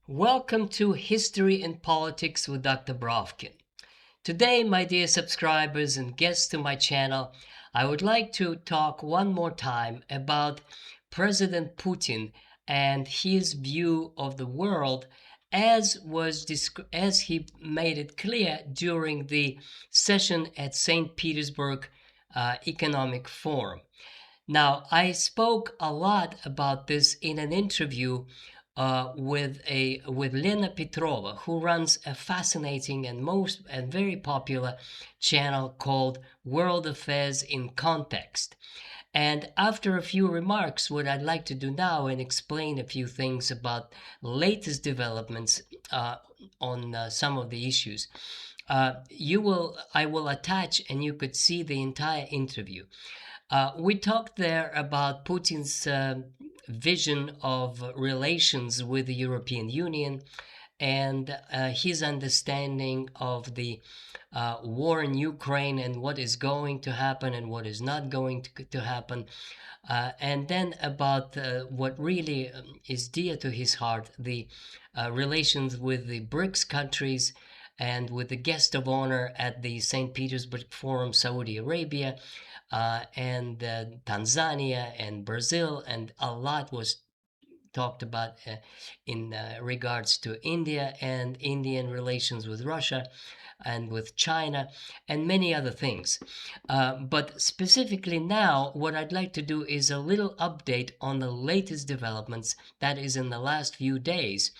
Welcome to History and Politics with Dr. Brovkin. Today, my dear subscribers and guests to my channel, I would like to talk one more time about President Putin and his view of the world as he made it clear during the session at St. Petersburg Economic Forum. Now, I spoke a lot about this in an interview with Lena Petrova, who runs a fascinating and very popular channel called World Affairs in Context. And after a few remarks, what I'd like to do now and explain a few things about latest developments on some of the issues. I will attach, and you could see the entire interview. We talked there about Putin's vision of relations with the European Union and his understanding of the war in Ukraine and what is going to happen and what is not going to happen. And then about what really is dear to his heart, the relations with the BRICS countries and with the guest of honor at the St. Petersburg Forum, Saudi Arabia, and Tanzania and Brazil, and a lot was talked about in regards to India and Indian relations with Russia and with China and many other things. But specifically now, what I'd like to do is a little update on the latest developments, that is in the last few days,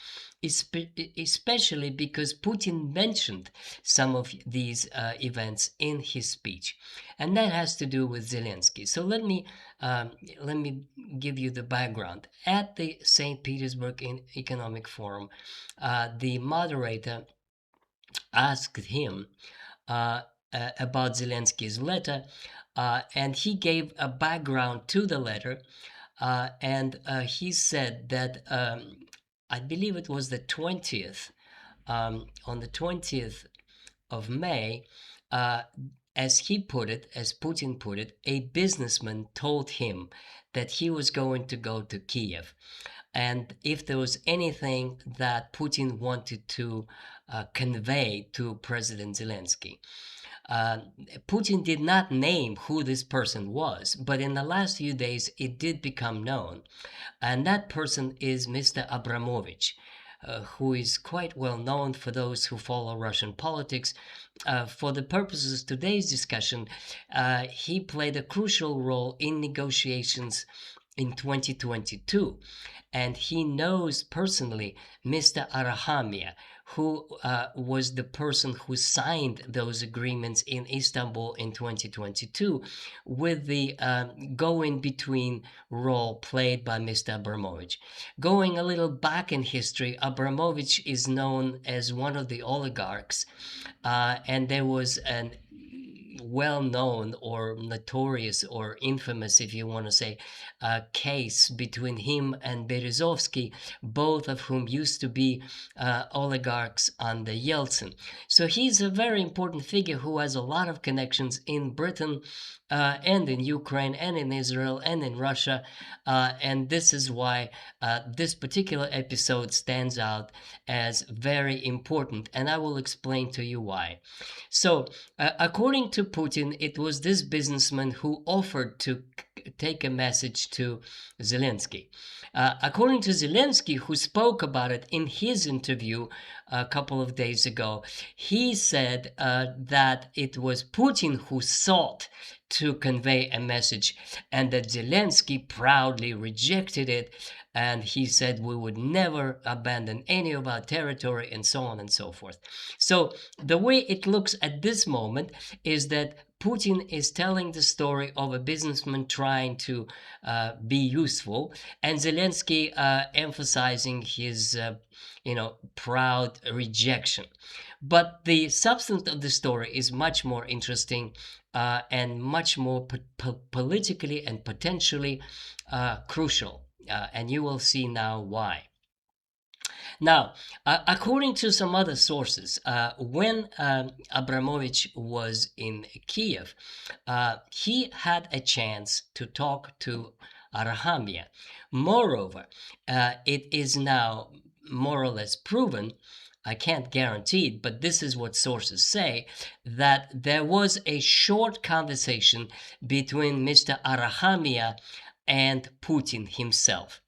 especially because Putin mentioned some of these events in his speech, and that has to do with Zelensky. So let me give you the background. At the St. Petersburg Economic Forum, the moderator asked him about Zelensky's letter, and he gave a background to the letter, and he said that I believe it was the 20th, on the 20th of May, as he put it, as Putin put it, a businessman told him that he was going to go to Kiev. And if there was anything that Putin wanted to convey to President Zelensky, Putin did not name who this person was, but in the last few days it did become known. And that person is Mr. Abramovich, who is quite well known for those who follow Russian politics. For the purposes of today's discussion, he played a crucial role in negotiations in 2022. And he knows personally Mr. Arahamia, who was the person who signed those agreements in Istanbul in 2022 with the go-in-between role played by Mr. Abramovich. Going a little back in history, Abramovich is known as one of the oligarchs, and there was an well-known or notorious or infamous, if you want to say, case between him and Berezovsky, both of whom used to be oligarchs under Yeltsin. So he's a very important figure who has a lot of connections in Britain and in Ukraine and in Israel and in Russia, and this is why this particular episode stands out as very important, and I will explain to you why. So, according to Putin, it was this businessman who offered to take a message to Zelensky. According to Zelensky, who spoke about it in his interview a couple of days ago, he said that it was Putin who sought to convey a message and that Zelensky proudly rejected it. And he said we would never abandon any of our territory and so on and so forth. So the way it looks at this moment is that Putin is telling the story of a businessman trying to be useful, and Zelensky emphasizing his, proud rejection. But the substance of the story is much more interesting and much more politically and potentially crucial. And you will see now why. Now, according to some other sources, when Abramovich was in Kiev, he had a chance to talk to Arahamia. Moreover, it is now more or less proven, I can't guarantee it, but this is what sources say, that there was a short conversation between Mr. Arahamia and Putin himself.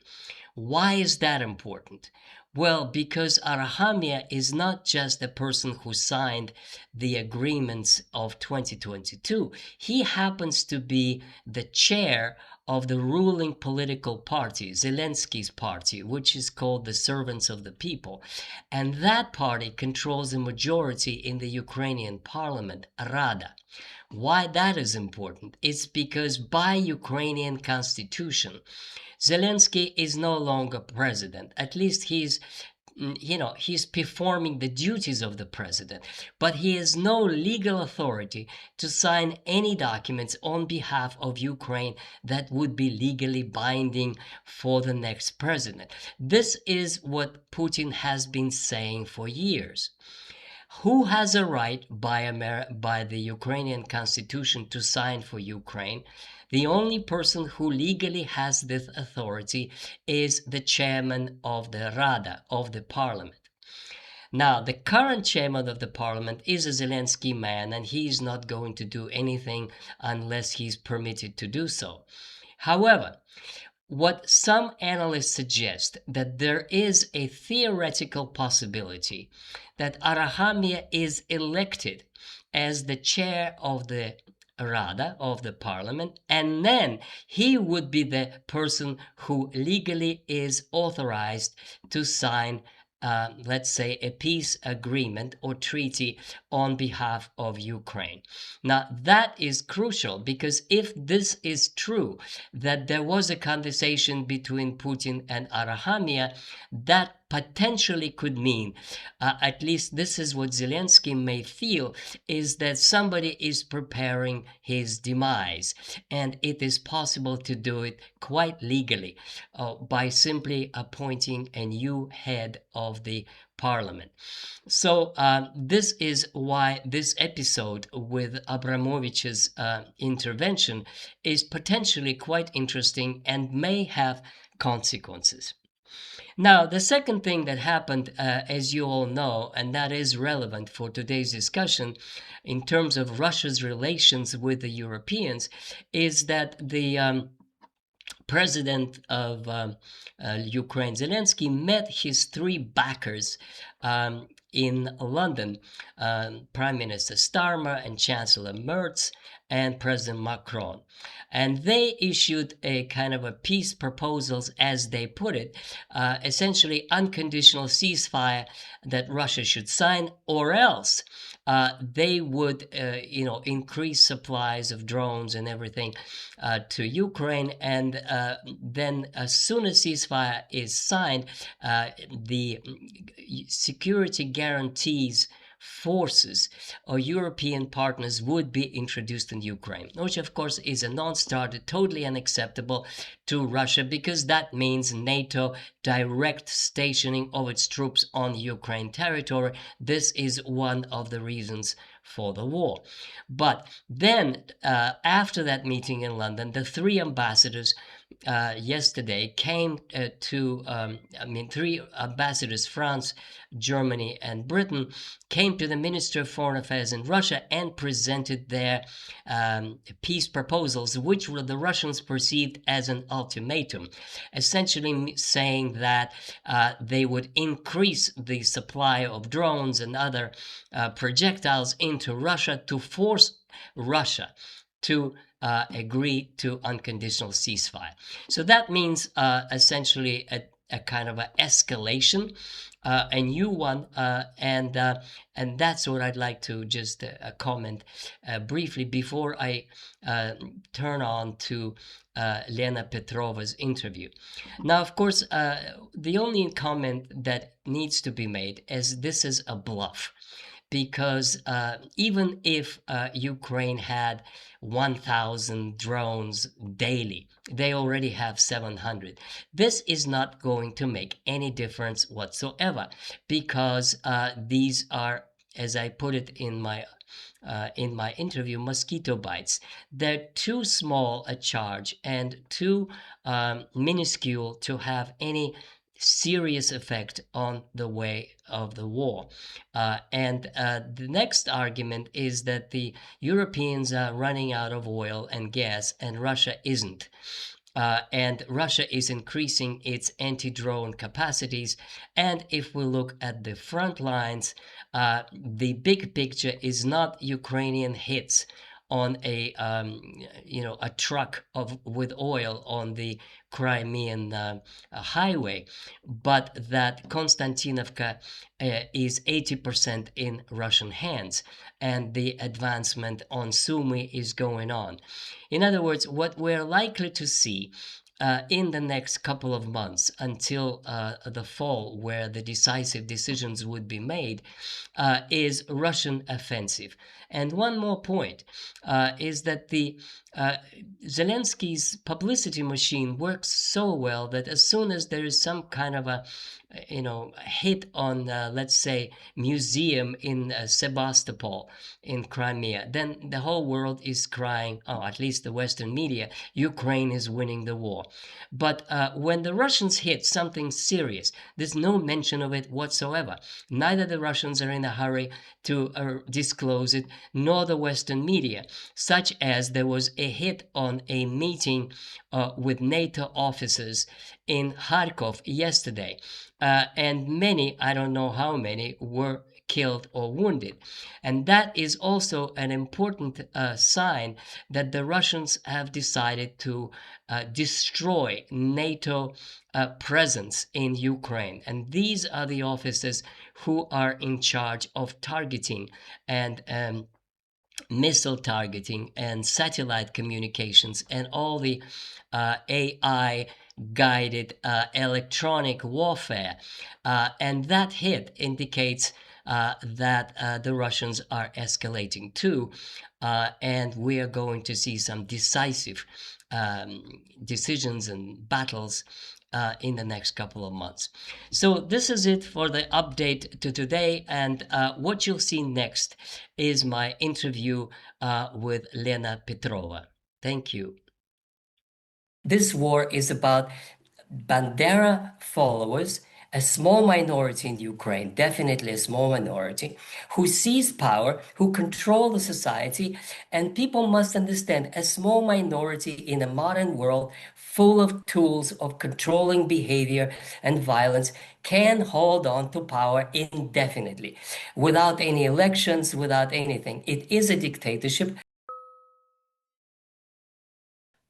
Why is that important? Well, because Arahamia is not just the person who signed the agreements of 2022. He happens to be the chair of the ruling political party, Zelensky's party, which is called the Servants of the People. And that party controls a majority in the Ukrainian parliament, Rada. Why that is important? It's because by Ukrainian constitution, Zelensky is no longer president. At least he's performing the duties of the president, but he has no legal authority to sign any documents on behalf of Ukraine that would be legally binding for the next president. This is what Putin has been saying for years. Who has a right by the Ukrainian constitution to sign for Ukraine? The only person who legally has this authority is the chairman of the Rada, of the parliament. Now, the current chairman of the parliament is a Zelensky man, and he is not going to do anything unless he's permitted to do so. However, what some analysts suggest, that there is a theoretical possibility that Arahamia is elected as the chair of the Rada, of the parliament, and then he would be the person who legally is authorized to sign let's say, a peace agreement or treaty on behalf of Ukraine. Now, that is crucial, because if this is true, that there was a conversation between Putin and Arahamia, that potentially could mean, at least this is what Zelensky may feel, is that somebody is preparing his demise. And it is possible to do it quite legally by simply appointing a new head of the parliament. So this is why this episode with Abramovich's intervention is potentially quite interesting and may have consequences. Now, the second thing that happened, as you all know, and that is relevant for today's discussion in terms of Russia's relations with the Europeans, is that the president of Ukraine, Zelensky, met his three backers in London, Prime Minister Starmer and Chancellor Merz and President Macron. And they issued a kind of a peace proposals, as they put it, essentially unconditional ceasefire that Russia should sign, or else they would, increase supplies of drones and everything to Ukraine. And then as soon as ceasefire is signed, the security guarantees forces or European partners would be introduced in Ukraine, which of course is a non-starter, totally unacceptable to Russia, because that means NATO direct stationing of its troops on Ukraine territory. This is one of the reasons for the war. But then after that meeting in London, the three ambassadors yesterday came three ambassadors, France, Germany, and Britain, came to the Minister of Foreign Affairs in Russia and presented their peace proposals, which the Russians perceived as an ultimatum, essentially saying that they would increase the supply of drones and other projectiles into Russia to force Russia to agree to unconditional ceasefire. So that means essentially a kind of an escalation, a new one, and that's what I'd like to just comment briefly before I turn on to Lena Petrova's interview. Now, of course, the only comment that needs to be made is this is a bluff, because even if Ukraine had 1,000 drones daily, they already have 700. This is not going to make any difference whatsoever, because these are, as I put it in my interview, mosquito bites. They're too small a charge and too minuscule to have any serious effect on the way of the war. And the next argument is that the Europeans are running out of oil and gas, and Russia isn't. And Russia is increasing its anti-drone capacities. And if we look at the front lines, the big picture is not Ukrainian hits on a truck with oil on the Crimean highway, but that Konstantinovka is 80% in Russian hands, and the advancement on Sumy is going on. In other words, what we're likely to see in the next couple of months until the fall, where the decisive decisions would be made, is Russian offensive. And one more point is that the Zelensky's publicity machine works so well that as soon as there is some kind of a hit on, let's say, museum in Sebastopol in Crimea, then the whole world is crying, oh, at least the Western media, Ukraine is winning the war. But when the Russians hit something serious, there's no mention of it whatsoever. Neither the Russians are in a hurry to disclose it, nor the Western media, such as there was a hit on a meeting with NATO officers in Kharkov yesterday. And many, I don't know how many, were killed or wounded. And that is also an important sign that the Russians have decided to destroy NATO presence in Ukraine. And these are the officers who are in charge of targeting and missile targeting and satellite communications and all the AI guided electronic warfare. And that hit indicates that the Russians are escalating too. And we are going to see some decisive decisions and battles in the next couple of months. So this is it for the update to today, and what you'll see next is my interview with Lena Petrova. Thank you. This war is about Bandera followers, a small minority in Ukraine, definitely a small minority, who seize power, who control the society, and people must understand a small minority in a modern world full of tools of controlling behavior and violence can hold on to power indefinitely, without any elections, without anything. It is a dictatorship.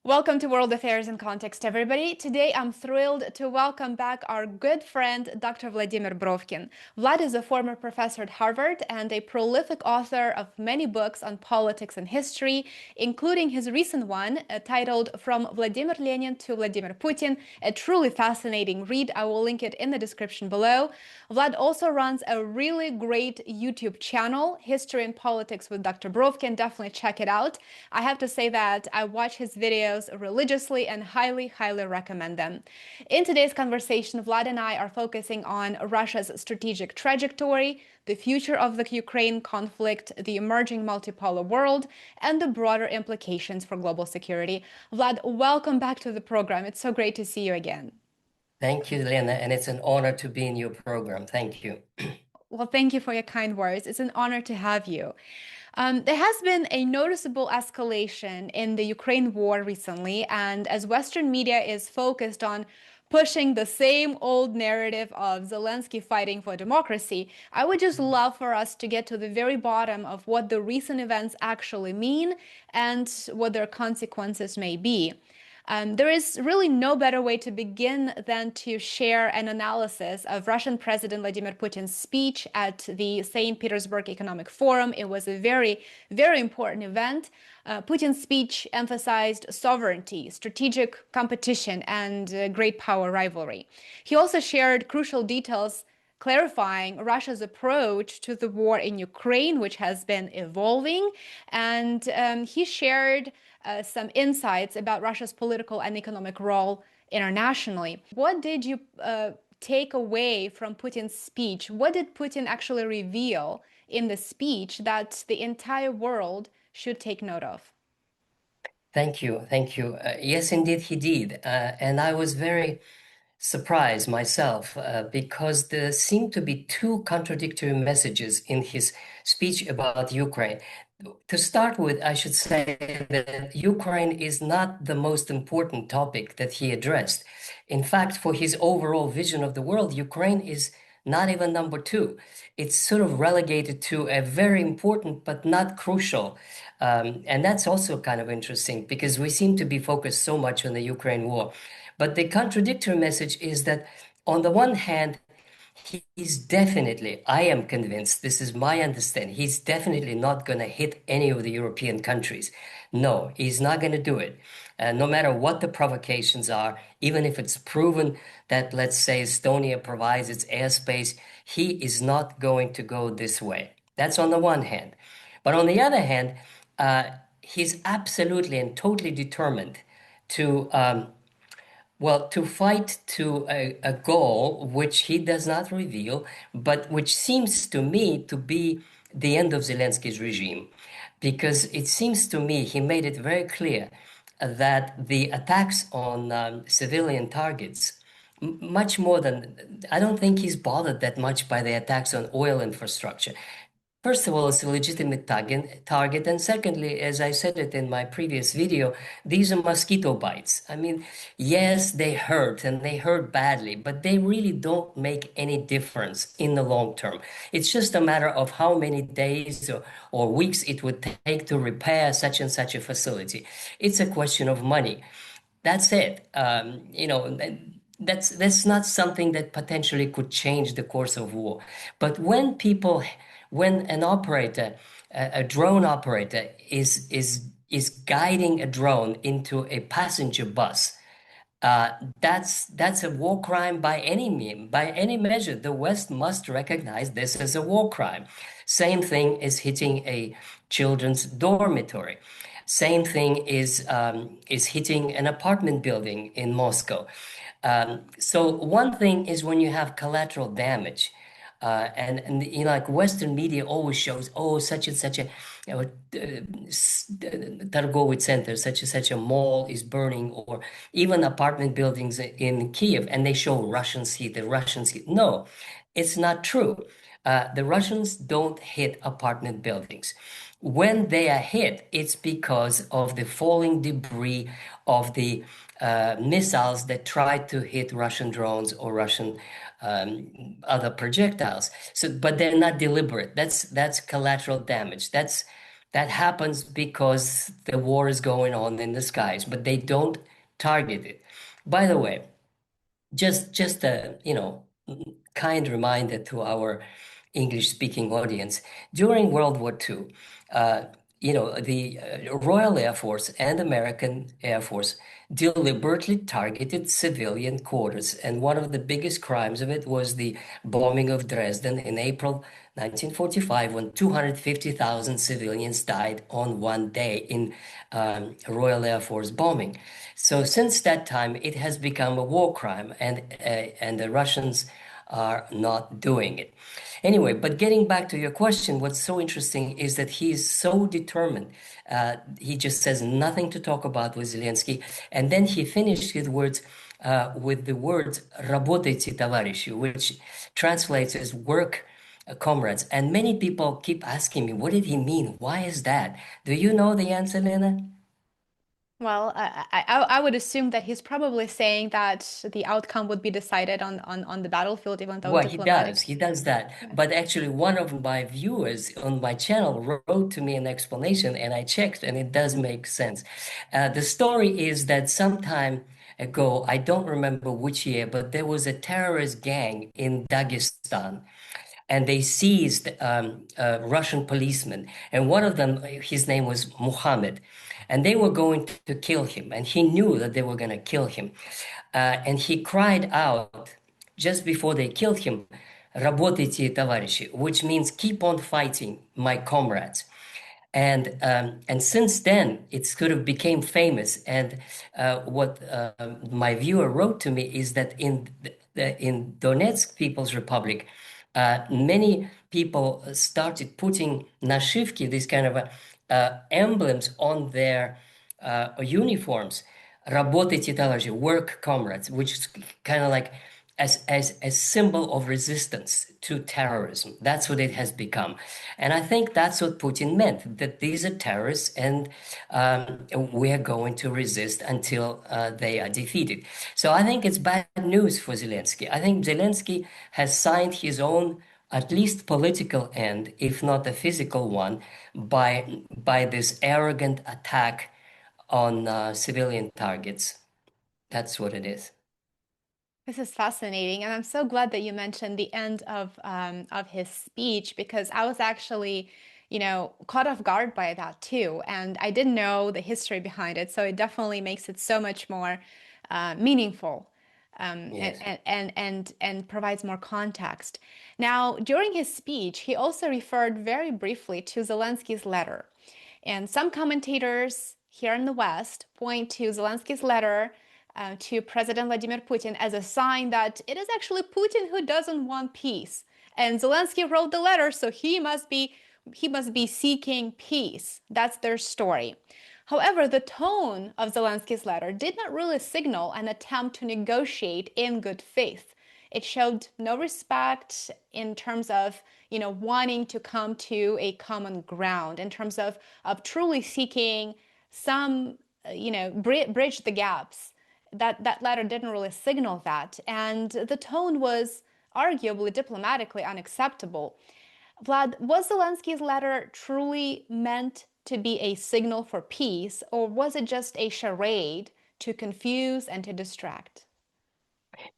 Welcome to World Affairs in Context, everybody. Today, I'm thrilled to welcome back our good friend, Dr. Vladimir Brovkin. Vlad is a former professor at Harvard and a prolific author of many books on politics and history, including his recent one titled From Vladimir Lenin to Vladimir Putin, a truly fascinating read. I will link it in the description below. Vlad also runs a really great YouTube channel, History and Politics with Dr. Brovkin. Definitely check it out. I have to say that I watch his videos religiously and highly recommend them. In today's conversation, Vlad and I are focusing on Russia's strategic trajectory, the future of the Ukraine conflict, the emerging multipolar world, and the broader implications for global security. Vlad, welcome back to the program. It's so great to see you again. Thank you, Lena, and it's an honor to be in your program. Thank you. Well, thank you for your kind words. It's an honor to have you. There has been a noticeable escalation in the Ukraine war recently, and as Western media is focused on pushing the same old narrative of Zelensky fighting for democracy, I would just love for us to get to the very bottom of what the recent events actually mean and what their consequences may be. There is really no better way to begin than to share an analysis of Russian President Vladimir Putin's speech at the St. Petersburg Economic Forum. It was a very important event. Putin's speech emphasized sovereignty, strategic competition, and great power rivalry. He also shared crucial details clarifying Russia's approach to the war in Ukraine, which has been evolving, and he shared some insights about Russia's political and economic role internationally. What did you take away from Putin's speech? What did Putin actually reveal in the speech that the entire world should take note of? Thank you. Yes, indeed, he did. And I was very surprised myself because there seem to be two contradictory messages in his speech about Ukraine. To start with, I should say that Ukraine is not the most important topic that he addressed. In fact, for his overall vision of the world, Ukraine is not even number two. It's sort of relegated to a very important but not crucial. And that's also kind of interesting because we seem to be focused so much on the Ukraine war. But the contradictory message is that, on the one hand, he's definitely, I am convinced, this is my understanding, he's definitely not going to hit any of the European countries. No, he's not going to do it. No matter what the provocations are, even if it's proven that, let's say, Estonia provides its airspace, he is not going to go this way. That's on the one hand. But on the other hand, he's absolutely and totally determined to well, to fight to a goal which he does not reveal, but which seems to me to be the end of Zelensky's regime. Because it seems to me he made it very clear that the attacks on civilian targets, much more than, I don't think he's bothered that much by the attacks on oil infrastructure. First of all, it's a legitimate target. And secondly, as I said it in my previous video, these are mosquito bites. I mean, yes, they hurt and they hurt badly, but they really don't make any difference in the long term. It's just a matter of how many days or weeks it would take to repair such and such a facility. It's a question of money. That's it. That's not something that potentially could change the course of war. But when an operator, a drone operator, is guiding a drone into a passenger bus, that's a war crime by any mean, by any measure. The West must recognize this as a war crime. Same thing is hitting a children's dormitory. Same thing is hitting an apartment building in Moscow. So one thing is when you have collateral damage, and you know, like Western media always shows, oh, such and such a Targovy center, such and such a mall is burning, or even apartment buildings in Kiev, and they show Russians hit, the Russians hit. No, it's not true. The Russians don't hit apartment buildings. When they are hit, it's because of the falling debris of the missiles that try to hit Russian drones or Russian other projectiles. So, but they're not deliberate. That's collateral damage. That happens because the war is going on in the skies, but they don't target it. By the way, just a kind reminder to our English speaking audience. During World War II, the Royal Air Force and American Air Force deliberately targeted civilian quarters. And one of the biggest crimes of it was the bombing of Dresden in April 1945, when 250,000 civilians died on one day in Royal Air Force bombing. So since that time, it has become a war crime, and the Russians are not doing it. Anyway, but getting back to your question, what's so interesting is that he is so determined. He just says nothing to talk about with Zelensky. And then he finished his words with the words "работайте, товарищи," which translates as "work, comrades." And many people keep asking me, what did he mean? Why is that? Do you know the answer, Lena? Well, I would assume that he's probably saying that the outcome would be decided on the battlefield, even though Well, he does. diplomatic. He does that. Yeah. But actually, one of my viewers on my channel wrote to me an explanation, and I checked, and it does make sense. The story is that some time ago, I don't remember which year, but there was a terrorist gang in Dagestan, and they seized Russian policemen. And one of them, his name was Muhammad, and they were going to kill him, and he knew that they were going to kill him. And he cried out just before they killed him, "Работайте, товарищи," which means keep on fighting, my comrades. And since then, it sort of became famous. And what my viewer wrote to me is that in Donetsk People's Republic, many people started putting nashivki, these kind of emblems on their uniforms, работайте товарищи, work comrades, which is kind of like as a symbol of resistance to terrorism. That's what it has become. And I think that's what Putin meant, that these are terrorists and we are going to resist until they are defeated. So I think it's bad news for Zelensky. I think Zelensky has signed his own at least political end, if not a physical one, by this arrogant attack on civilian targets. That's what it is. This is fascinating, and I'm so glad that you mentioned the end of his speech because I was actually, caught off guard by that too, and I didn't know the history behind it, so it definitely makes it so much more meaningful, Yes. and provides more context. Now, during his speech, he also referred very briefly to Zelensky's letter, and some commentators here in the West point to Zelensky's letter to President Vladimir Putin as a sign that it is actually Putin who doesn't want peace. And Zelensky wrote the letter, so he must be seeking peace. That's their story. However, the tone of Zelensky's letter did not really signal an attempt to negotiate in good faith. It showed no respect in terms of, wanting to come to a common ground, in terms of truly seeking some, bridge the gaps. That letter didn't really signal that, and the tone was arguably diplomatically unacceptable. Vlad, was Zelensky's letter truly meant to be a signal for peace, or was it just a charade to confuse and to distract?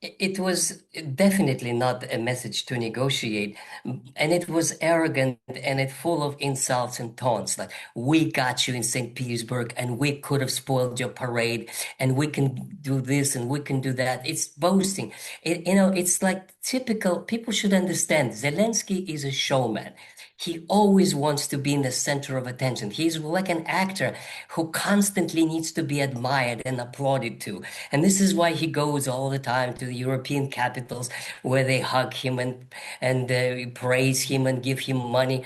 It was definitely not a message to negotiate, and it was arrogant and it full of insults and taunts, like we got you in St. Petersburg and we could have spoiled your parade and we can do this and we can do that. It's boasting. It's like typical, people should understand Zelensky is a showman. He always wants to be in the center of attention. He's like an actor who constantly needs to be admired and applauded to. And this is why he goes all the time to the European capitals where they hug him and praise him and give him money.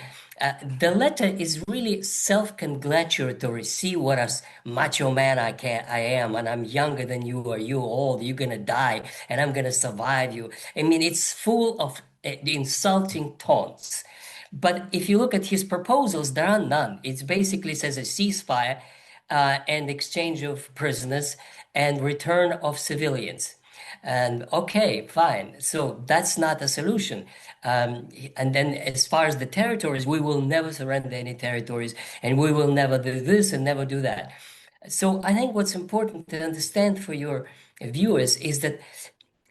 The letter is really self-congratulatory. See what a macho man I am, and I'm younger than you, or you old. You're gonna die, and I'm gonna survive you. I mean, it's full of insulting taunts. But if you look at his proposals, there are none. It basically says a ceasefire and exchange of prisoners and return of civilians. And okay, fine. So that's not a solution. And then, as far as the territories, we will never surrender any territories, and we will never do this and never do that. So I think what's important to understand for your viewers is that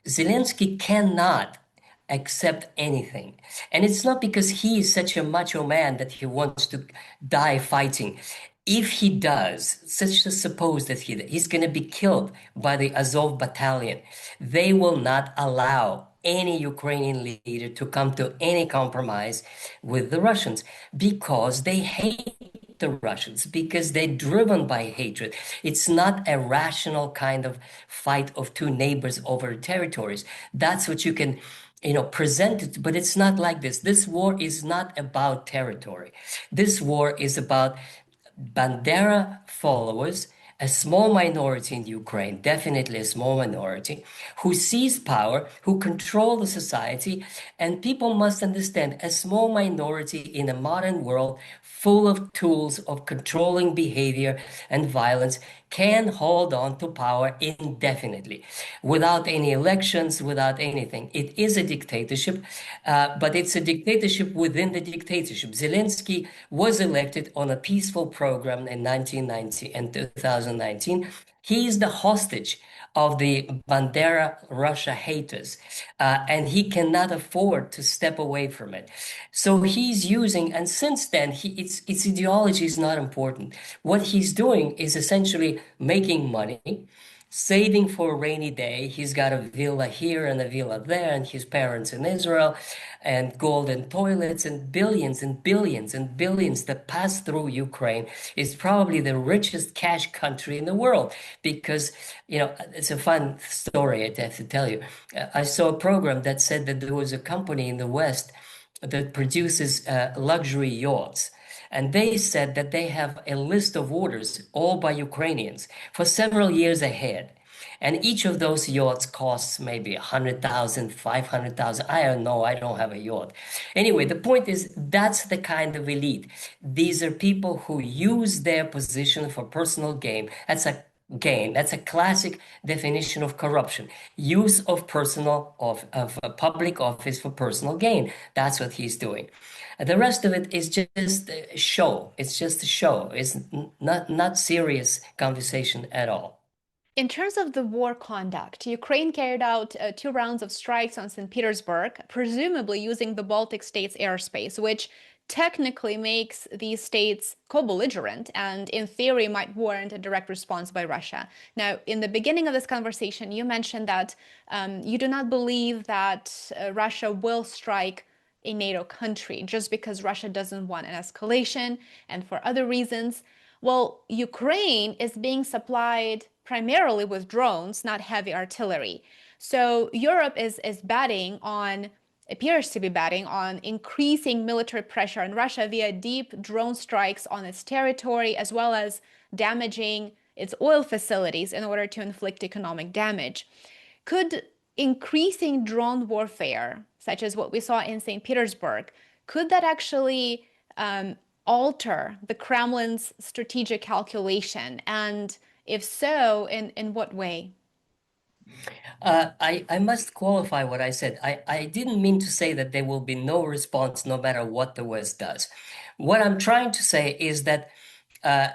Zelensky cannot accept anything. And it's not because he is such a macho man that he wants to die fighting. If he does, such to suppose that he's going to be killed by the Azov battalion, they will not allow any Ukrainian leader to come to any compromise with the Russians because they hate the Russians, because they're driven by hatred. It's not a rational kind of fight of two neighbors over territories. That's what you can, present it, but it's not like this. This war is not about territory. This war is about Bandera followers, a small minority in Ukraine, definitely a small minority, who seize power, who control the society. And people must understand a small minority in a modern world full of tools of controlling behavior and violence can hold on to power indefinitely without any elections, without anything. It is a dictatorship, but it's a dictatorship within the dictatorship. Zelensky was elected on a peaceful program in 1990 and 2019. He is the hostage of the Bandera Russia haters, and he cannot afford to step away from it. So he's using, and since then, its ideology is not important. What he's doing is essentially making money, saving for a rainy day. He's got a villa here and a villa there, and his parents in Israel, and golden toilets, and billions and billions and billions that pass through Ukraine. Is probably the richest cash country in the world because, it's a fun story I have to tell you. I saw a program that said that there was a company in the West that produces luxury yachts. and they said that they have a list of orders, all by Ukrainians, for several years ahead. And each of those yachts costs maybe 100,000, 500,000. I don't know. I don't have a yacht. Anyway, the point is that's the kind of elite. These are people who use their position for personal gain. That's a classic definition of corruption. Use of a public office for personal gain. That's what he's doing. The rest of it is just a show. It's just a show. It's not serious conversation at all. In terms of the war conduct, Ukraine carried out 2 rounds of strikes on St. Petersburg, presumably using the Baltic states' airspace, which technically makes these states co-belligerent and in theory might warrant a direct response by Russia. Now, in the beginning of this conversation, you mentioned that you do not believe that Russia will strike a NATO country just because Russia doesn't want an escalation and for other reasons. Well, Ukraine is being supplied primarily with drones, not heavy artillery. So Europe is betting on, appears to be betting on increasing military pressure on Russia via deep drone strikes on its territory, as well as damaging its oil facilities in order to inflict economic damage. Could increasing drone warfare, such as what we saw in St. Petersburg, could that actually alter the Kremlin's strategic calculation? And if so, in what way? I must qualify what I said. I didn't mean to say that there will be no response no matter what the West does. What I'm trying to say is that uh,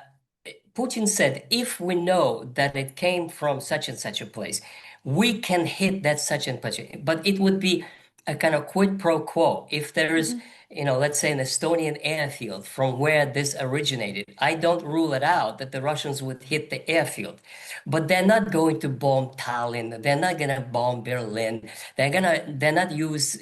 Putin said, if we know that it came from such and such a place, we can hit that such and such. But it would be a kind of quid pro quo. If there is, Mhm. let's say an Estonian airfield from where this originated, I don't rule it out that the Russians would hit the airfield. But they're not going to bomb Tallinn. They're not going to bomb Berlin. They're not use,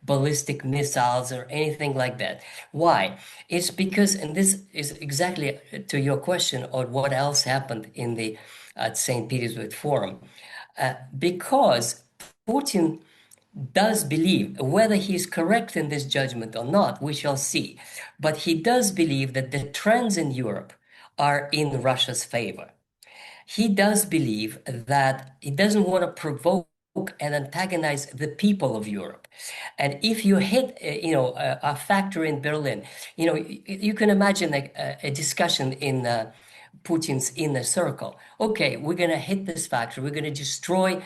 ballistic missiles or anything like that. Why? It's because, and this is exactly to your question on what else happened in the St. Petersburg Forum. Because Putin does believe, whether he's correct in this judgment or not, we shall see, but he does believe that the trends in Europe are in Russia's favor. He does believe that he doesn't want to provoke and antagonize the people of Europe. And if you hit, a factory in Berlin, you can imagine a discussion in Putin's inner circle. Okay, we're going to hit this factory. We're going to destroy,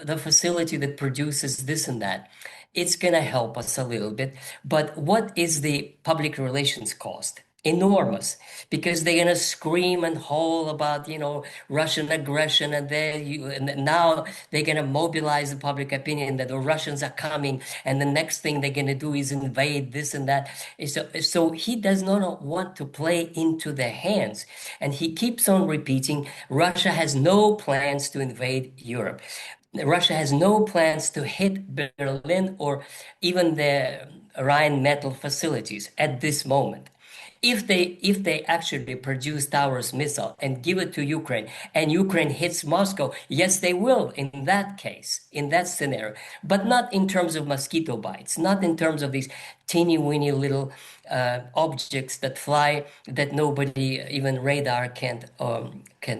the facility that produces this and that. It's going to help us a little bit. But what is the public relations cost? Enormous, because they're gonna scream and howl about Russian aggression, and now they're gonna mobilize the public opinion that the Russians are coming, and the next thing they're gonna do is invade this and that. So he does not want to play into their hands, and he keeps on repeating, Russia has no plans to invade Europe. Russia has no plans to hit Berlin or even the Rhine-Metal facilities at this moment. If they actually produce Taurus missile and give it to Ukraine, and Ukraine hits Moscow, yes, they will in that case, in that scenario, but not in terms of mosquito bites, not in terms of these teeny weeny little objects that fly that nobody, even radar, can't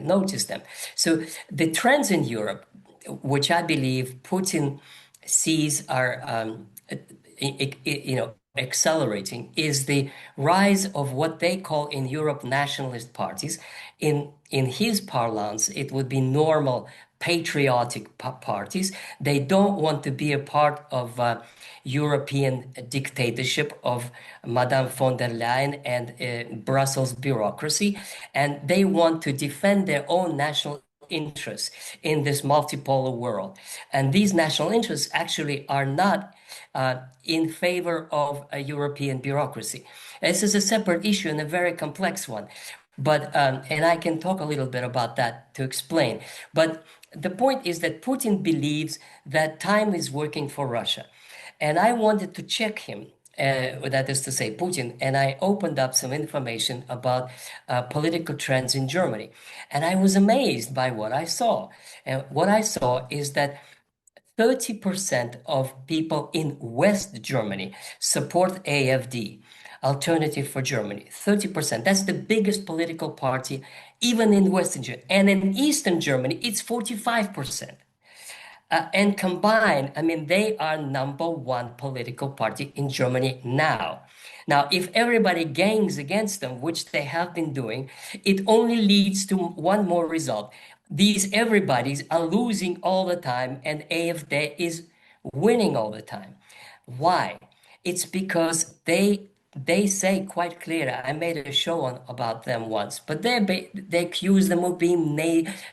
notice them. So the trends in Europe, which I believe Putin sees are accelerating, is the rise of what they call in Europe nationalist parties. In his parlance, it would be normal patriotic parties. They don't want to be a part of European dictatorship of Madame von der Leyen and Brussels bureaucracy, and they want to defend their own national interests in this multipolar world. And these national interests actually are not in favor of a European bureaucracy. This is a separate issue and a very complex one. But and I can talk a little bit about that to explain. But the point is that Putin believes that time is working for Russia. And I wanted to check him, that is to say, Putin, and I opened up some information about political trends in Germany. And I was amazed by what I saw. And what I saw is that 30% of people in West Germany support AfD. alternative for Germany, 30%. That's the biggest political party, even in Western Germany. And in Eastern Germany, it's 45%. And combined, I mean, they are number one political party in Germany now. Now, if everybody gangs against them, which they have been doing, it only leads to one more result. These everybody's are losing all the time, and AfD is winning all the time. Why? It's because they say quite clearly. I made a show on about them once, but they accuse them of being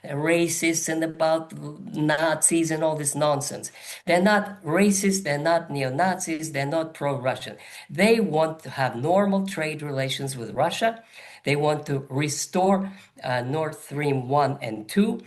racist and about Nazis and all this nonsense. They're not racist. They're not neo-Nazis. They're not pro-Russian. They want to have normal trade relations with Russia. They want to restore Nord Stream 1 and 2.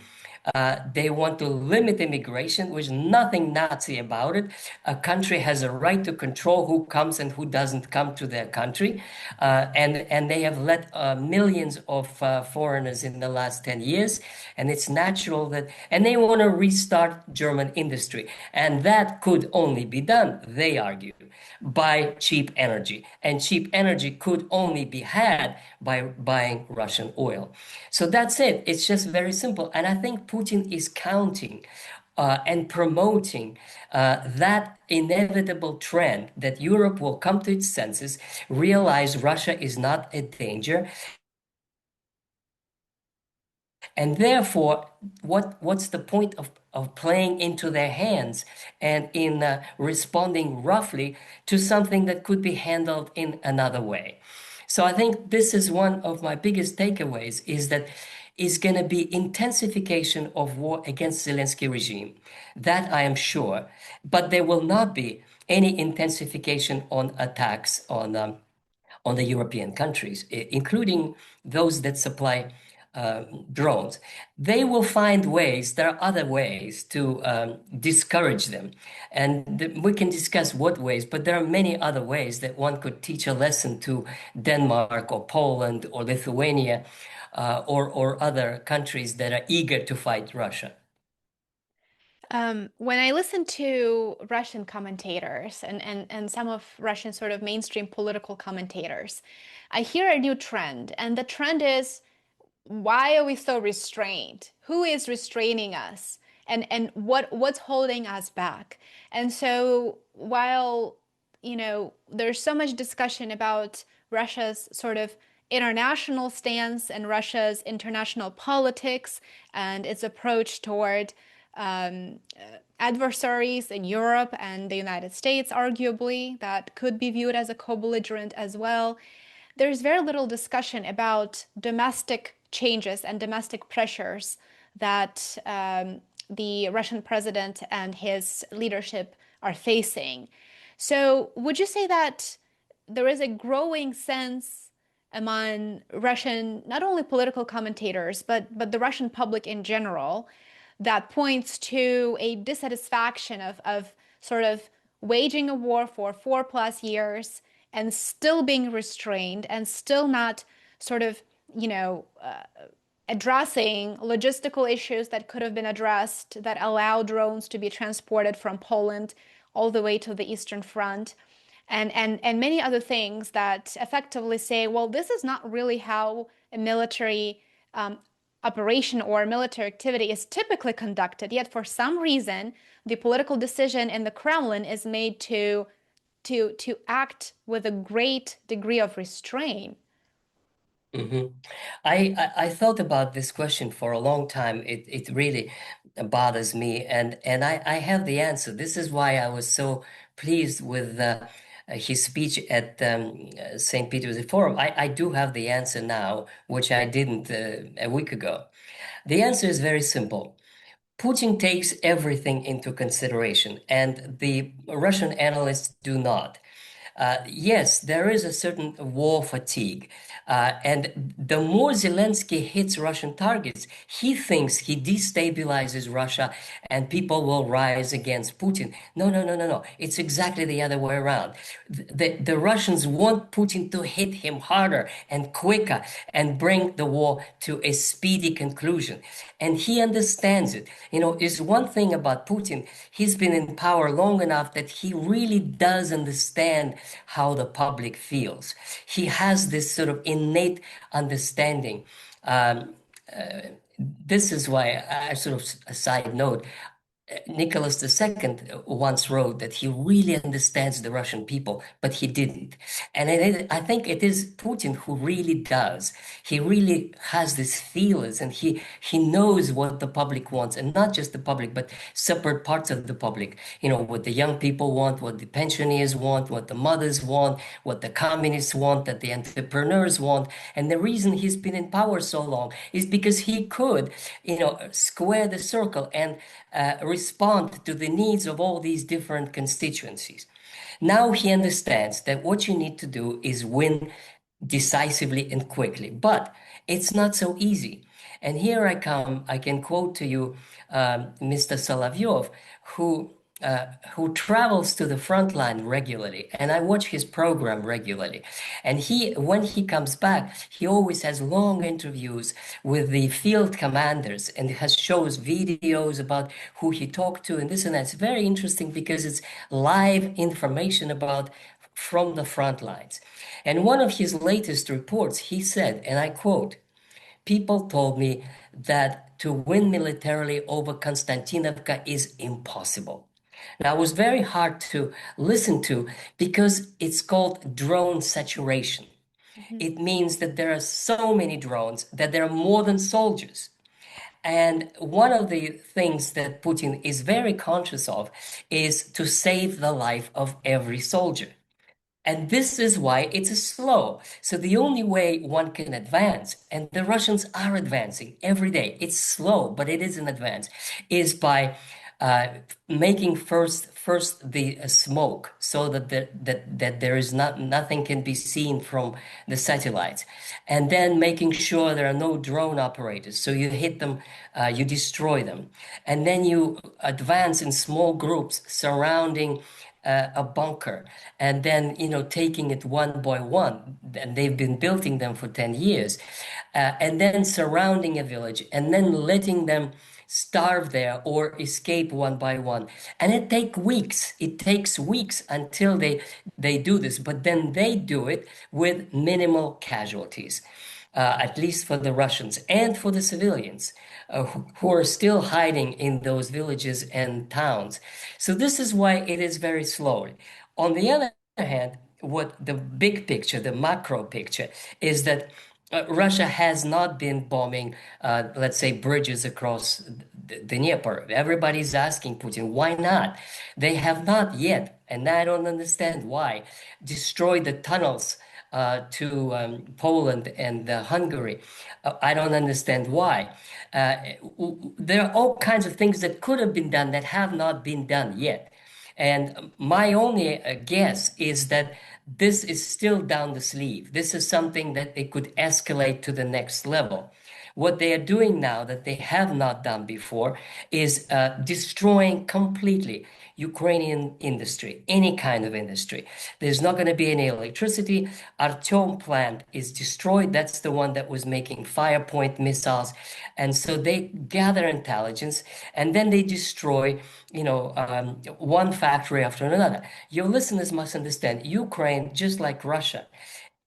They want to limit immigration, which is nothing Nazi about it. A country has a right to control who comes and who doesn't come to their country. And they have let millions of foreigners in the last 10 years. And it's natural that, and they want to restart German industry. And that could only be done, they argue, by cheap energy. And cheap energy could only be had by buying Russian oil. So that's it. It's just very simple. And I think Putin is counting and promoting that inevitable trend that Europe will come to its senses, realize Russia is not a danger. And therefore, what's the point of playing into their hands and in responding roughly to something that could be handled in another way? So I think this is one of my biggest takeaways, is that is going to be intensification of war against Zelensky regime. That I am sure. But there will not be any intensification on attacks on the European countries, including those that supply drones. They will find ways, there are other ways to discourage them. And we can discuss what ways, but there are many other ways that one could teach a lesson to Denmark or Poland or Lithuania or other countries that are eager to fight Russia. When I listen to Russian commentators and some of Russian sort of mainstream political commentators, I hear a new trend. And the trend is, why are we so restrained? Who is restraining us? And what's holding us back? And so while, there's so much discussion about Russia's sort of international stance and Russia's international politics and its approach toward adversaries in Europe and the United States, arguably, that could be viewed as a co-belligerent as well. There's very little discussion about domestic changes and domestic pressures that the Russian president and his leadership are facing. So would you say that there is a growing sense among Russian, not only political commentators, but the Russian public in general, that points to a dissatisfaction of sort of waging a war for 4+ years and still being restrained and still not sort of, addressing logistical issues that could have been addressed that allow drones to be transported from Poland all the way to the Eastern Front, and many other things that effectively say, well, this is not really how a military operation or military activity is typically conducted. Yet for some reason, the political decision in the Kremlin is made to act with a great degree of restraint. Mhm. I thought about this question for a long time. It really bothers me, and I have the answer. This is why I was so pleased with his speech at St. Peter's Forum. I do have the answer now, which I didn't a week ago. The answer is very simple. Putin takes everything into consideration, and the Russian analysts do not. Yes, there is a certain war fatigue. And the more Zelensky hits Russian targets, he thinks he destabilizes Russia and people will rise against Putin. No, no, no, no, no. It's exactly the other way around. The Russians want Putin to hit him harder and quicker and bring the war to a speedy conclusion. And he understands it. Is one thing about Putin, he's been in power long enough that he really does understand how the public feels. He has this sort of innate understanding. Um, this is why, I sort of a side note, Nicholas II once wrote that he really understands the Russian people, but he didn't. And I think it is Putin who really does. He really has these feelers, and he knows what the public wants, and not just the public, but separate parts of the public. You know, what the young people want, what the pensioners want, what the mothers want, what the communists want, that the entrepreneurs want. And the reason he's been in power so long is because he could, square the circle and respond to the needs of all these different constituencies. Now he understands that what you need to do is win decisively and quickly, but it's not so easy. And here I can quote to you Mr. Solovyov, who who travels to the front line regularly, and I watch his program regularly. And when he comes back, he always has long interviews with the field commanders and shows videos about who he talked to and this and that. It's very interesting because it's live information about from the front lines. And one of his latest reports, he said, and I quote, "People told me that to win militarily over Konstantinovka is impossible." Now, it was very hard to listen to because it's called drone saturation. It means that there are so many drones that there are more than soldiers. And one of the things that Putin is very conscious of is to save the life of every soldier. And this is why it's slow. So the only way one can advance, and the Russians are advancing every day, it's slow, but it is an advance, is by uh, making first the smoke, so that there is nothing can be seen from the satellites, and then making sure there are no drone operators. So you hit them, you destroy them, and then you advance in small groups surrounding a bunker, and then taking it one by one, and they've been building them for 10 years, and then surrounding a village, and then letting them starve there or escape one by one. And it takes weeks until they do this, but then they do it with minimal casualties, at least for the Russians and for the civilians who are still hiding in those villages and towns. So this is why it is very slow. On the other hand, what the big picture, the macro picture, is that Russia has not been bombing, let's say, bridges across the Dnieper. Everybody's asking Putin, why not? They have not yet, and I don't understand why, destroyed the tunnels to Poland and Hungary. I don't understand why. There are all kinds of things that could have been done that have not been done yet. And my only guess is that this is still down the sleeve. This is something that they could escalate to the next level. What they are doing now that they have not done before is destroying completely Ukrainian industry, any kind of industry. There's not going to be any electricity. Artyom plant is destroyed. That's the one that was making Firepoint missiles. And so they gather intelligence and then they destroy, one factory after another. Your listeners must understand Ukraine, just like Russia,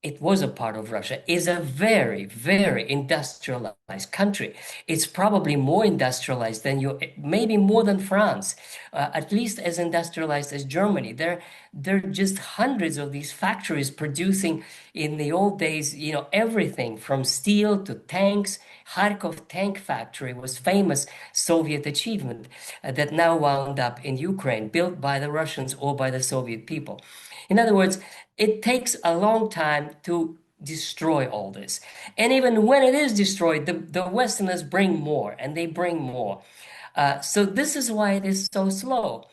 it was a part of Russia, is a very, very industrialized country. It's probably more industrialized than maybe more than France, at least as industrialized as Germany. There are just hundreds of these factories producing in the old days, everything from steel to tanks. Kharkov tank factory was famous Soviet achievement that now wound up in Ukraine, built by the Russians or by the Soviet people. In other words, it takes a long time to destroy all this. And even when it is destroyed, the Westerners bring more, and they bring more. So this is why it is so slow.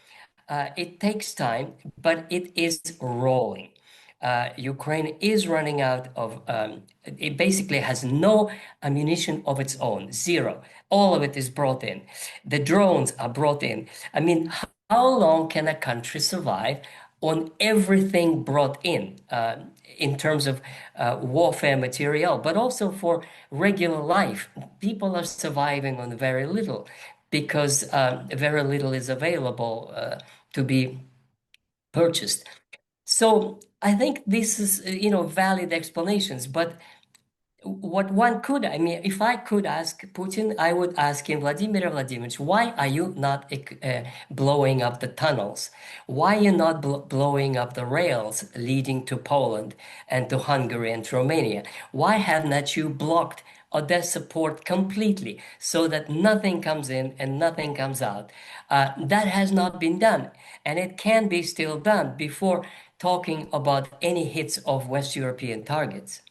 It takes time, but it is rolling. Ukraine is running out of, it basically has no ammunition of its own, zero. All of it is brought in. The drones are brought in. I mean, how long can a country survive on everything brought in terms of warfare material, but also for regular life? People are surviving on very little because very little is available to be purchased. So I think this is, valid explanations. But what one could, I mean, if I could ask Putin, I would ask him, Vladimir Vladimirovich, why are you not blowing up the tunnels? Why are you not blowing up the rails leading to Poland and to Hungary and to Romania? Why have not you blocked Odessa port completely so that nothing comes in and nothing comes out? That has not been done, and it can be still done before talking about any hits of West European targets.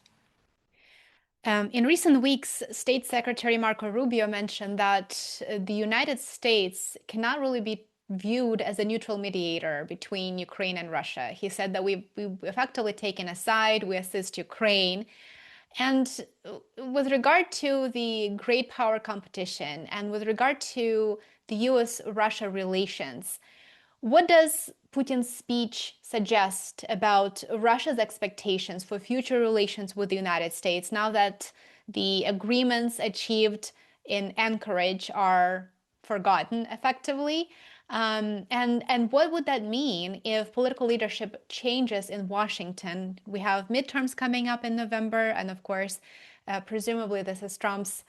In recent weeks, State Secretary Marco Rubio mentioned that the United States cannot really be viewed as a neutral mediator between Ukraine and Russia. He said that we've effectively taken a side, we assist Ukraine. And with regard to the great power competition and with regard to the US-Russia relations, what does Putin's speech suggest about Russia's expectations for future relations with the United States now that the agreements achieved in Anchorage are forgotten effectively? And what would that mean if political leadership changes in Washington? We have midterms coming up in November, and of course, presumably this is Trump's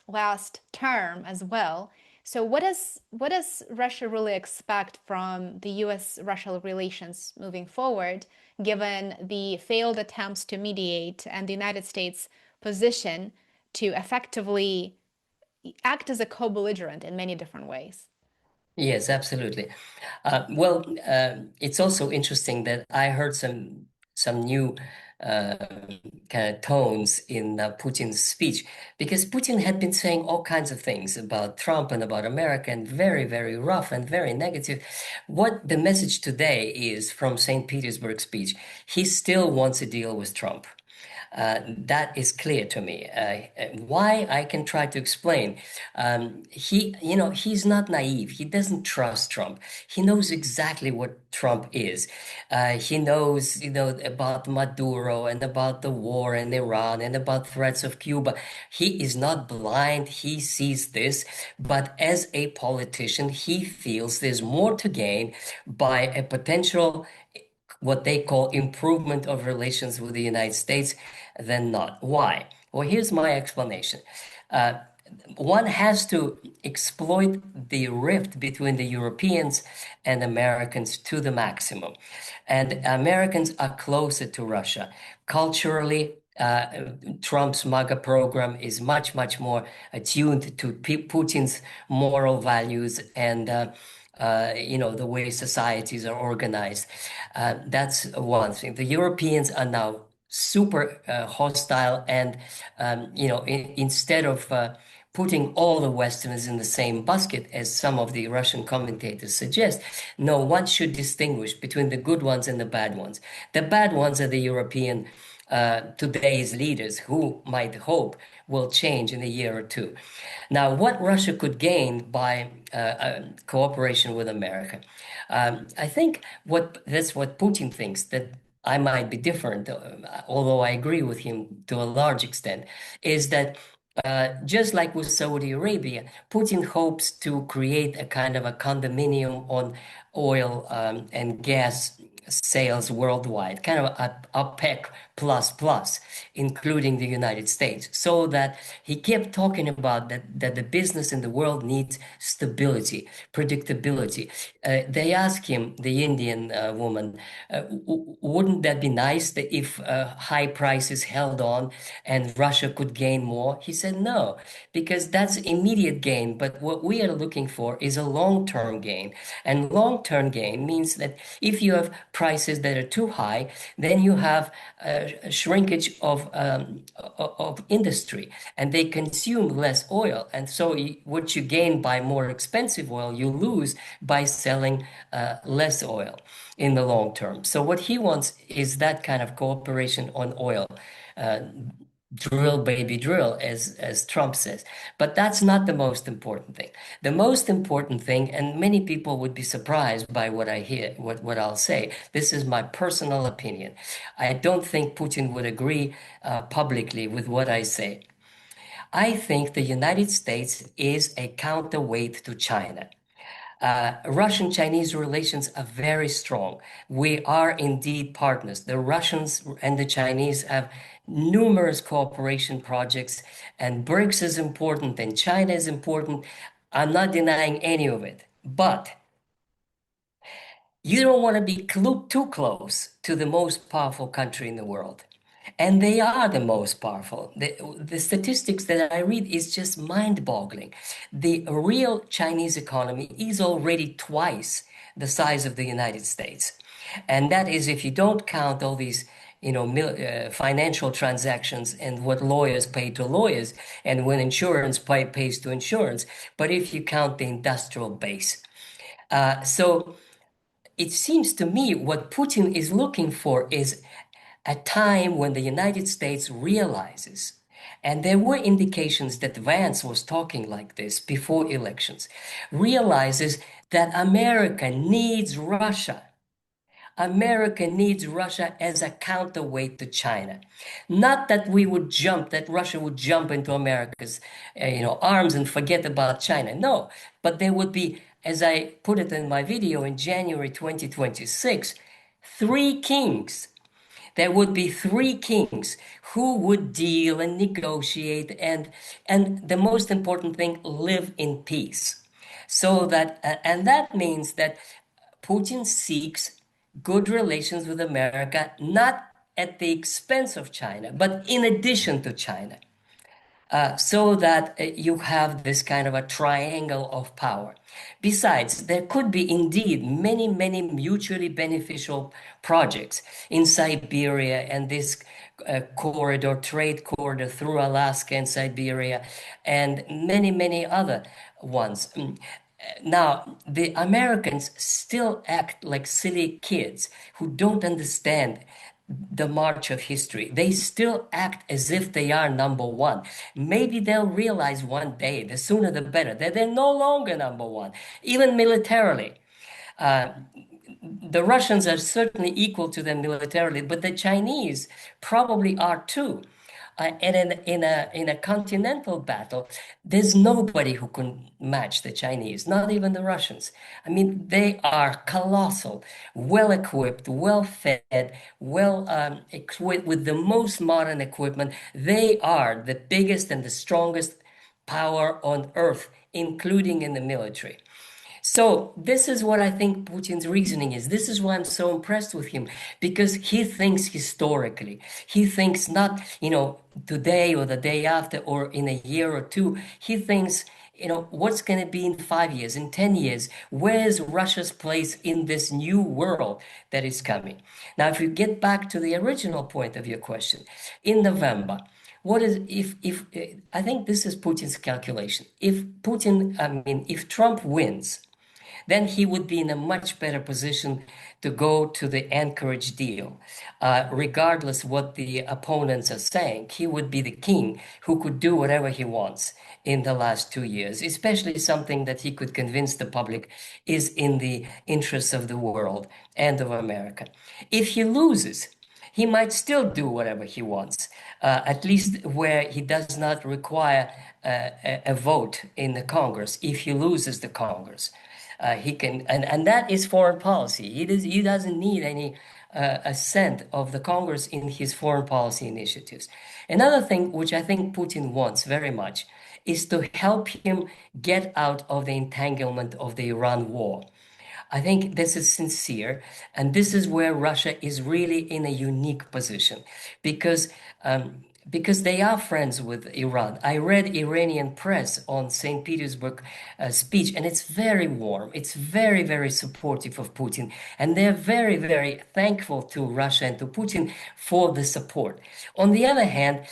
last term as well. So what does Russia really expect from the US-Russia relations moving forward, given the failed attempts to mediate and the United States' position to effectively act as a co-belligerent in many different ways? Yes, absolutely. Well, it's also interesting that I heard some new uh, kind of tones in Putin's speech, because Putin had been saying all kinds of things about Trump and about America, and very, very rough and very negative. What the message today is from St. Petersburg speech, he still wants to deal with Trump. That is clear to me. Why, I can try to explain. He's not naive. He doesn't trust Trump. He knows exactly what Trump is. He knows, about Maduro and about the war in Iran and about threats of Cuba. He is not blind. He sees this, but as a politician, he feels there's more to gain by a potential, what they call, improvement of relations with the United States than not. Why? Well, here's my explanation. Uh, One has to exploit the rift between the Europeans and Americans to the maximum. And Americans are closer to Russia. Culturally, Trump's MAGA program is much, much more attuned to Putin's moral values and the way societies are organized. That's one thing. The Europeans are now super hostile, and instead of putting all the Westerners in the same basket, as some of the Russian commentators suggest, no, one should distinguish between the good ones and the bad ones. The bad ones are the European today's leaders, who might hope will change in a year or two. Now, what Russia could gain by cooperation with America, I think that's what Putin thinks, that I might be different, although I agree with him to a large extent, is that just like with Saudi Arabia, Putin hopes to create a kind of a condominium on oil and gas sales worldwide, kind of a OPEC plus plus, including the United States, so that he kept talking about that the business in the world needs stability, predictability. They asked him, the Indian woman, wouldn't that be nice that if high prices held on and Russia could gain more? He said no, because that's immediate gain. But what we are looking for is a long-term gain. And long-term gain means that if you have prices that are too high, then you have a shrinkage of industry, and they consume less oil. And so what you gain by more expensive oil, you lose by selling less oil in the long term. So what he wants is that kind of cooperation on oil. Uh, Drill, baby, drill, as Trump says. But that's not the most important thing. The most important thing, and many people would be surprised by what I hear, what I'll say. This is my personal opinion. I don't think Putin would agree publicly with what I say. I think the United States is a counterweight to China. Russian-Chinese relations are very strong. We are indeed partners. The Russians and the Chinese have numerous cooperation projects, and BRICS is important, and China is important. I'm not denying any of it. But you don't want to be too close to the most powerful country in the world. And they are the most powerful. The statistics that I read is just mind-boggling. The real Chinese economy is already twice the size of the United States. And that is if you don't count all these, financial transactions and what lawyers pay to lawyers and when insurance pays to insurance, but if you count the industrial base. So it seems to me what Putin is looking for is a time when the United States realizes, and there were indications that Vance was talking like this before elections, realizes that America needs Russia. America needs Russia as a counterweight to China. Not that that Russia would jump into America's, arms and forget about China. No, but there would be, as I put it in my video in January 2026, three kings. There would be three kings who would deal and negotiate and the most important thing, live in peace. So that and that means that Putin seeks good relations with America, not at the expense of China, but in addition to China, so that you have this kind of a triangle of power. Besides, there could be indeed many, many mutually beneficial projects in Siberia and this trade corridor through Alaska and Siberia, and many, many other ones. Now, the Americans still act like silly kids who don't understand the march of history. They still act as if they are number one. Maybe they'll realize one day, the sooner the better, that they're no longer number one, even militarily. Uh, the Russians are certainly equal to them militarily, but the Chinese probably are too. And in a continental battle, there's nobody who can match the Chinese, not even the Russians. I mean, they are colossal, well equipped, well fed, well equipped with the most modern equipment. They are the biggest and the strongest power on earth, including in the military. So this is what I think Putin's reasoning is. This is why I'm so impressed with him, because he thinks historically. He thinks not, today or the day after or in a year or two. He thinks, what's going to be in 5 years, in 10 years? Where's Russia's place in this new world that is coming? Now, if you get back to the original point of your question, in November, what is if I think this is Putin's calculation. If Trump wins, then he would be in a much better position to go to the Anchorage deal. Regardless what the opponents are saying, he would be the king who could do whatever he wants in the last 2 years, especially something that he could convince the public is in the interests of the world and of America. If he loses, he might still do whatever he wants, at least where he does not require a vote in the Congress if he loses the Congress. He can, and that is foreign policy. He doesn't need any assent of the Congress in his foreign policy initiatives. Another thing which I think Putin wants very much is to help him get out of the entanglement of the Iran war. I think this is sincere, and this is where Russia is really in a unique position because they are friends with Iran. I read Iranian press on St. Petersburg speech, and it's very warm. It's very, very supportive of Putin, and they're very, very thankful to Russia and to Putin for the support. On the other hand,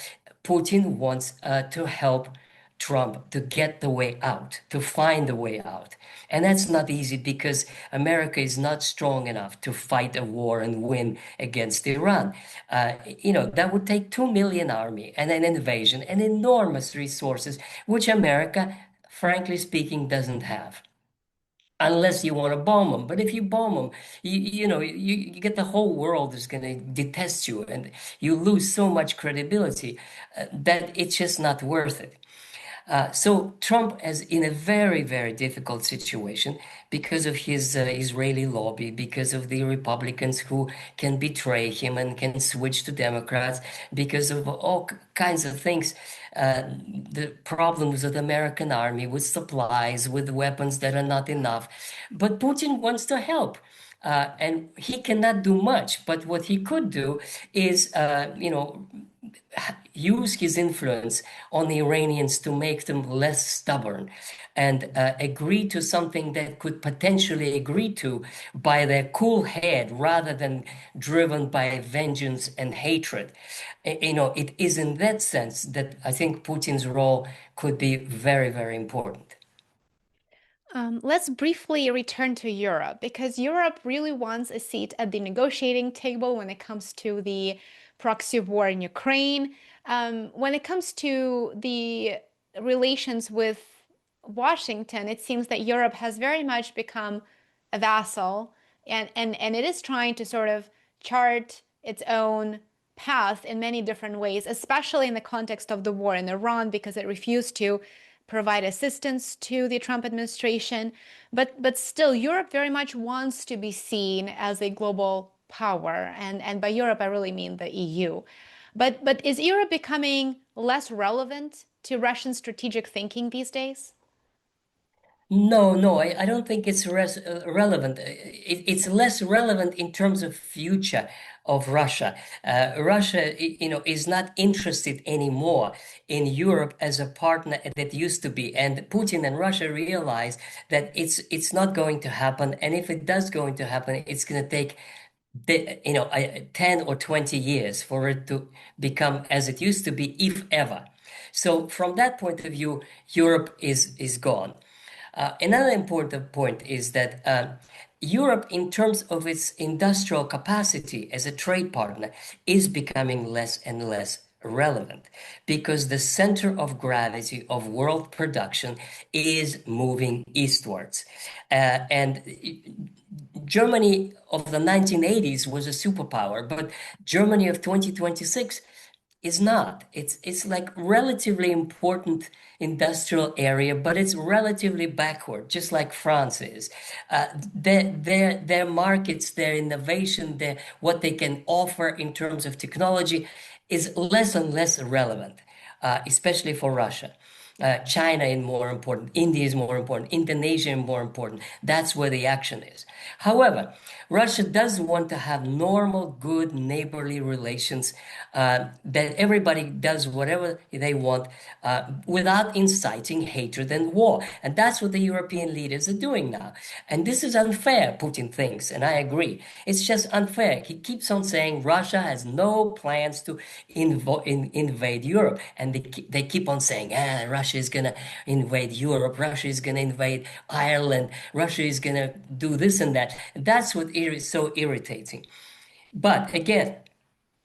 Putin wants to help Trump to get the way out, to find a way out. And that's not easy because America is not strong enough to fight a war and win against Iran. That would take 2 million army and an invasion and enormous resources, which America, frankly speaking, doesn't have. Unless you want to bomb them. But if you bomb them, you get the whole world is going to detest you and you lose so much credibility that it's just not worth it. So Trump is in a very, very difficult situation because of his Israeli lobby, because of the Republicans who can betray him and can switch to Democrats, because of all kinds of things. The problems with the American army, with supplies, with weapons that are not enough. But Putin wants to help. And he cannot do much, but what he could do is, use his influence on the Iranians to make them less stubborn and agree to something that could potentially agree to by their cool head rather than driven by vengeance and hatred. It is in that sense that I think Putin's role could be very, very important. Let's briefly return to Europe because Europe really wants a seat at the negotiating table when it comes to the proxy war in Ukraine. When it comes to the relations with Washington, it seems that Europe has very much become a vassal and it is trying to sort of chart its own path in many different ways, especially in the context of the war in Iran, because it refused to provide assistance to the Trump administration. But still, Europe very much wants to be seen as a global power. And by Europe, I really mean the EU. But is Europe becoming less relevant to Russian strategic thinking these days? No, no, I don't think it's relevant. It's less relevant in terms of future of Russia. Russia, is not interested anymore in Europe as a partner that used to be. And Putin and Russia realize that it's not going to happen. And if it does going to happen, it's going to take 10 or 20 years for it to become as it used to be, if ever. So from that point of view, Europe is gone. Another important point is that Europe, in terms of its industrial capacity as a trade partner, is becoming less and less relevant because the center of gravity of world production is moving eastwards. And Germany of the 1980s was a superpower, but Germany of 2026 is not. It's like relatively important industrial area, but it's relatively backward, just like France is. Their markets, their innovation, their what they can offer in terms of technology is less and less relevant, especially for Russia. China is more important, India is more important, Indonesia is more important. That's where the action is. However, Russia does want to have normal, good neighborly relations, that everybody does whatever they want without inciting hatred and war. And that's what the European leaders are doing now. And this is unfair, Putin thinks, and I agree. It's just unfair. He keeps on saying Russia has no plans to invade Europe. And they keep on saying, Russia is going to invade Europe, Russia is going to invade Ireland, Russia is going to do this and that. That's what is so irritating. But again,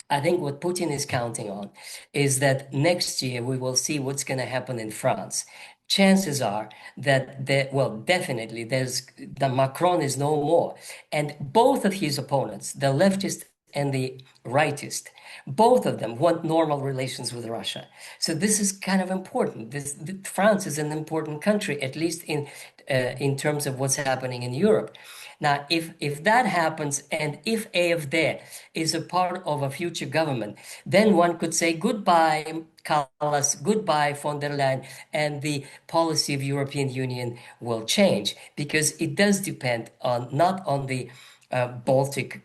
I think what Putin is counting on is that next year we will see what's going to happen in France. Chances are that well, definitely the Macron is no more. And both of his opponents, the leftist and the rightist, both of them want normal relations with Russia. So this is kind of important. France is an important country, at least in terms of what's happening in Europe. Now, if that happens, and if AfD is a part of a future government, then one could say goodbye, Callas, goodbye, von der Leyen, and the policy of European Union will change because it does depend on not on the Baltic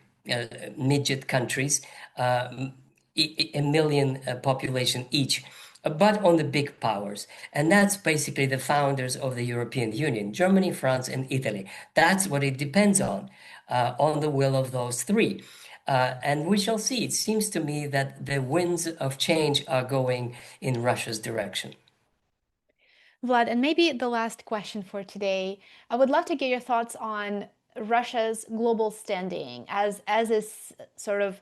midget countries, a million population each, but on the big powers. And that's basically the founders of the European Union, Germany, France, and Italy. That's what it depends on the will of those three. And we shall see. It seems to me that the winds of change are going in Russia's direction. Vlad, and maybe the last question for today. I would love to get your thoughts on Russia's global standing as is sort of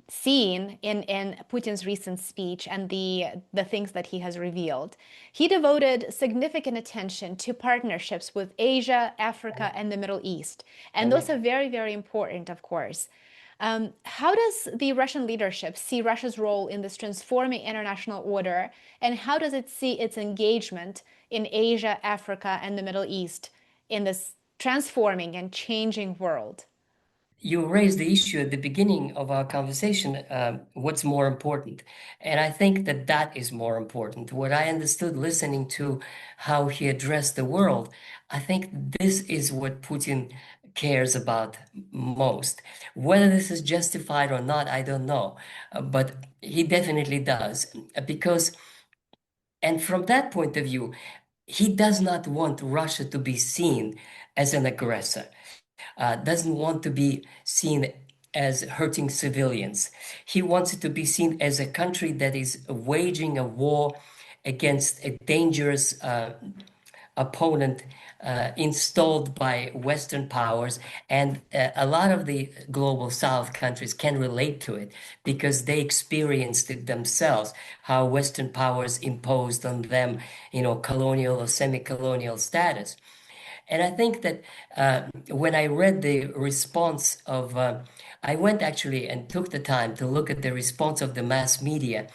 seen in Putin's recent speech and the things that he has revealed. He devoted significant attention to partnerships with Asia, Africa, and the Middle East. And those are very, very important, of course. How does the Russian leadership see Russia's role in this transforming international order, and how does it see its engagement in Asia, Africa, and the Middle East in this transforming and changing world? You raised the issue at the beginning of our conversation, what's more important? And I think that that is more important. What I understood listening to how he addressed the world, I think this is what Putin cares about most. Whether this is justified or not, I don't know. But he definitely does. Because, and from that point of view, he does not want Russia to be seen as an aggressor, doesn't want to be seen as hurting civilians. He wants it to be seen as a country that is waging a war against a dangerous opponent installed by Western powers. And a lot of the global South countries can relate to it because they experienced it themselves, how Western powers imposed on them, colonial or semi-colonial status. And I think that when I read the response of, I went actually and took the time to look at the response of the mass media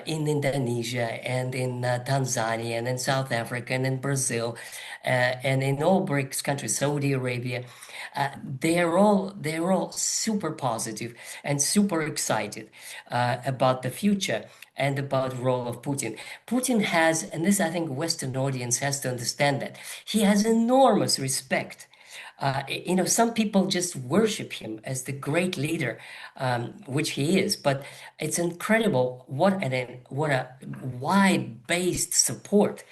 in Indonesia and in Tanzania and in South Africa and in Brazil and in all BRICS countries, Saudi Arabia. They're all super positive and super excited about the future and about the role of Putin. Putin has, and this I think Western audience has to understand that, he has enormous respect. Some people just worship him as the great leader, which he is. But it's incredible what a wide-based support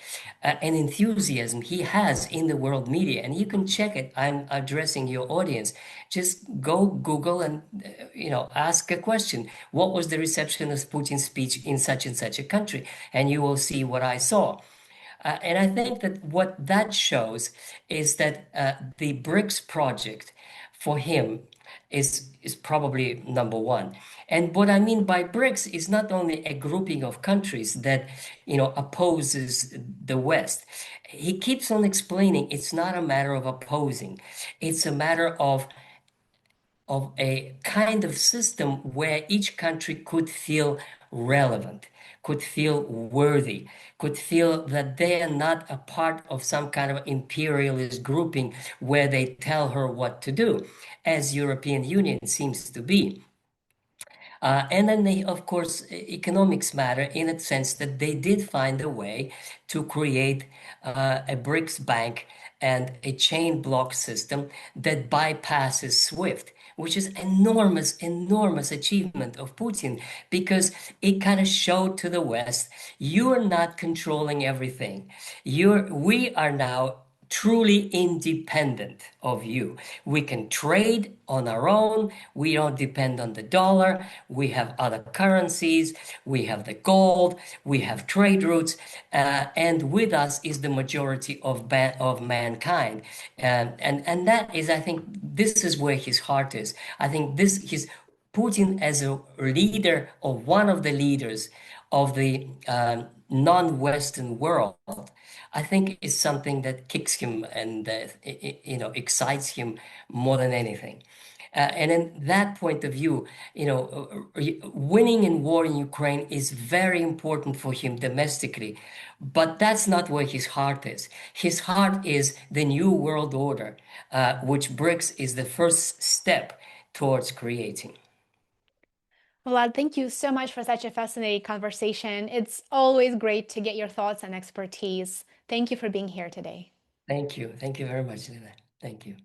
and enthusiasm he has in the world media, and you can check it. I'm addressing your audience. Just go Google and ask a question. What was the reception of Putin's speech in such and such a country? And you will see what I saw. And I think that what that shows is that the BRICS project for him is probably number one. And what I mean by BRICS is not only a grouping of countries that opposes the West. He keeps on explaining it's not a matter of opposing, it's a matter of a kind of system where each country could feel relevant, could feel worthy, could feel that they are not a part of some kind of imperialist grouping where they tell her what to do, as European Union seems to be. And then they, of course, economics matter in a sense that they did find a way to create a BRICS bank and a chain block system that bypasses SWIFT, which is enormous, enormous achievement of Putin because it kind of showed to the West, you're not controlling everything. We are now truly independent of you. We can trade on our own. We don't depend on the dollar. We have other currencies. We have the gold. We have trade routes. And with us is the majority of mankind. And that is, I think, this is where his heart is. I think his Putin as a leader or one of the leaders of the non-Western world, I think is something that kicks him and excites him more than anything. And in that point of view, winning in war in Ukraine is very important for him domestically, but that's not where his heart is. His heart is the new world order, which BRICS is the first step towards creating. Vlad, thank you so much for such a fascinating conversation. It's always great to get your thoughts and expertise. Thank you for being here today. Thank you. Thank you very much, Lena. Thank you.